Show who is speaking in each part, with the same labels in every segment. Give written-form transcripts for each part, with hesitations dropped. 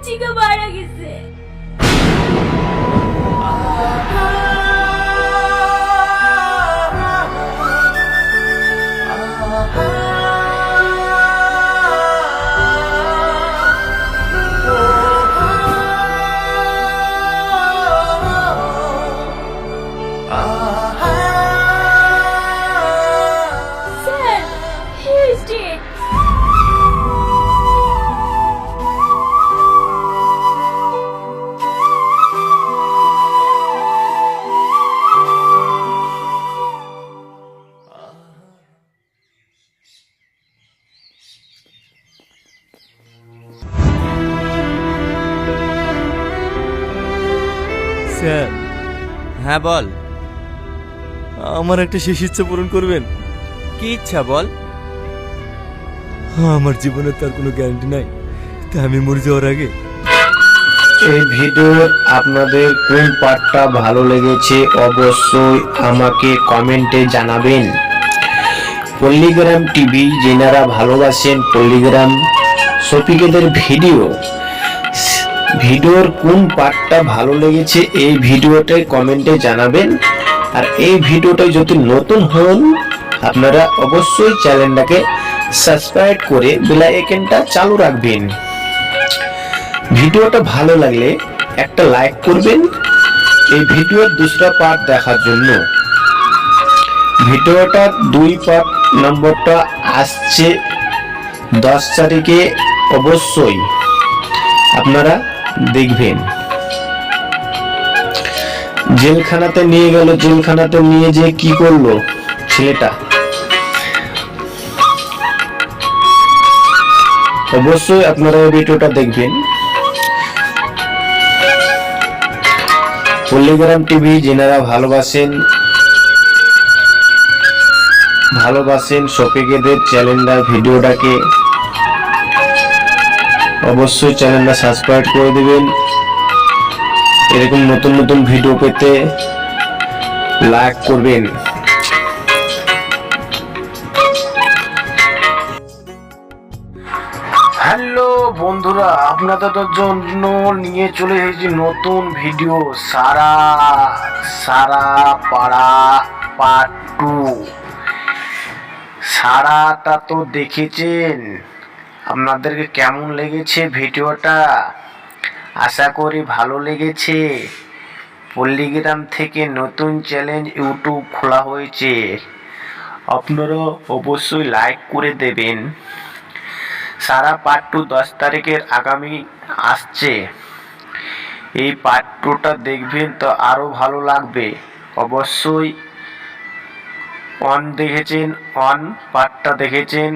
Speaker 1: চিকা মারা গেছে। Sir, he is dead.
Speaker 2: Sir,
Speaker 3: হ্যাঁ বল।
Speaker 2: আমার একটা শেষ ইচ্ছা পূরণ করবেন?
Speaker 3: কি ইচ্ছা বল।
Speaker 2: আমার জীবনের তার কোনো গ্যারান্টি নাই, তাই আমি মরে যাওয়ার আগে
Speaker 4: এই ভিডিওর আপনাদের কোন পার্টটা ভালো লেগেছে অবশ্যই আমাকে কমেন্টে জানাবেন। পল্লীগ্রাম টিভি যেনারা ভালোবাসেন পল্লীগ্রাম শফিকেদের ভিডিওর কোন পার্টটা ভালো লেগেছে এই ভিডিওটাই কমেন্টে জানাবেন। আর এই ভিডিওটা যদি নতুন হন আপনারা অবশ্যই চ্যানেলটাকে সাবস্ক্রাইব করে বেল আইকনটা চালু রাখবেন। ভিডিওটা ভালো লাগলে একটা লাইক করবেন এই ভিডিওর দুসরা পার্ট দেখার জন্য। ভিডিওটা 2 পার্ট নম্বরটা আসছে 10 তারিখে, অবশ্যই আপনারা দেখবেন। জেলখানাতে নিয়ে গেল, জেলখানাতে নিয়ে যে কি করলো ছেলেটা, অবশ্যই আপনারা এই ভিডিওটা দেখবেন। পল্লীগ্রাম টিভি যেনারা ভালোবাসেন শফিকেদের চ্যানেলটা ভিডিওটাকে অবশ্যই চ্যানেলটা সাবস্ক্রাইব করে দিবেন। এরকম নতুন নতুন ভিডিও পেতে লাইক করবেন। হ্যালো বন্ধুরা, আপনাদের জন্য নিয়ে চলে এসেছি নতুন ভিডিও সারা পাড়া পার্ট 2। সারাটা তো দেখেছেন, আপনাদেরকে কেমন লেগেছে ভিডিওটা? আশা করি ভালো লেগেছে। পল্লীগ্রাম থেকে নতুন চ্যালেঞ্জ ইউটিউব খোলা হয়েছে, আপনারা অবশ্যই লাইক করে দেবেন। সারা পার্ট 2 10 তারিখের আগামী আসছে। এই পার্ট 2টা দেখবেন তো আরো ভালো লাগবে। অবশ্যই পার্টটা দেখেছেন,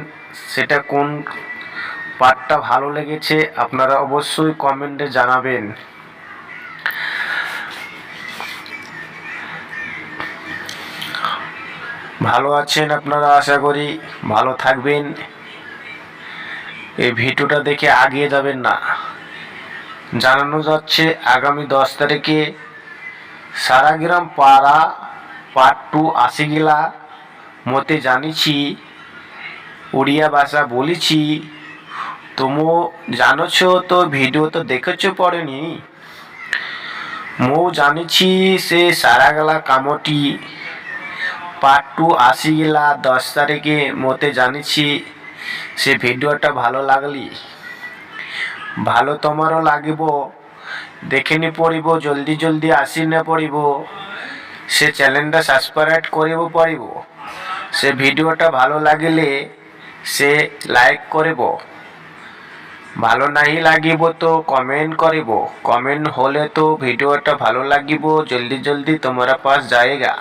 Speaker 4: সেটা কোন পার্টটা ভালো লেগেছে আপনারা অবশ্যই কমেন্টে জানাবেন। ভালো আছেন আপনারা, আশা করি ভালো থাকবেন। এই ভিডিওটা দেখে আগিয়ে যাবেন না। জানানো যাচ্ছে আগামী 10 তারিখে সারাগ্রাম পাড়া পার্ট 2 আসি গেলা। মতে জানিছি উড়িয়া ভাষা বলেছি, তুমি জানোছ তো, ভিডিও তো দেখেছ পড়েনি। মো জানিছি সে সারাগলা কামটি পার্ট 2 আসি গেলা 10 তারিখে। মতে জানিছি সে ভিডিওটা ভালো লাগলি, ভালো তোমারও লাগিব। দেখে নি পড়িব, জলদি জলদি আসি না পড়িব। সে চ্যানেলটা সাবস্ক্রাইব করিব পড়িব। সে ভিডিওটা ভালো লাগিলে সে লাইক করিব, ভালো নাহি লাগিব তো কমেন্ট করিব। কমেন্ট হলে তো ভিডিওটা ভালো লাগিব, জলদি জলদি তোমারা পাস যায়গা।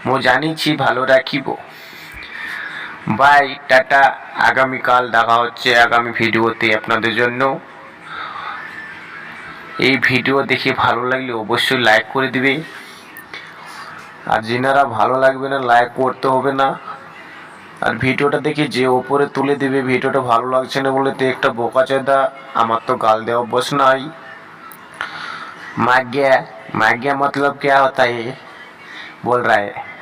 Speaker 4: মো জানিছি ভালো রাখিব। বাই, টাটা, আগামীকাল দেখা হচ্ছে আগামী ভিডিওতে আপনাদের জন্য। এই ভিডিও দেখে ভালো লাগলে অবশ্যই লাইক করে দিবে। আর যেনারা ভালো লাগবে না লাইক করতে হবে না। আর ভিডিওটা দেখে যে ওপরে তুলে দিবে ভিডিওটা ভালো লাগছে না বলে, তো একটা বোকাচোদা। আমার তো গাল দেওয়া অভ্যাস নাই। माग्या माग्या मतलब क्या होता है बोल रहा है।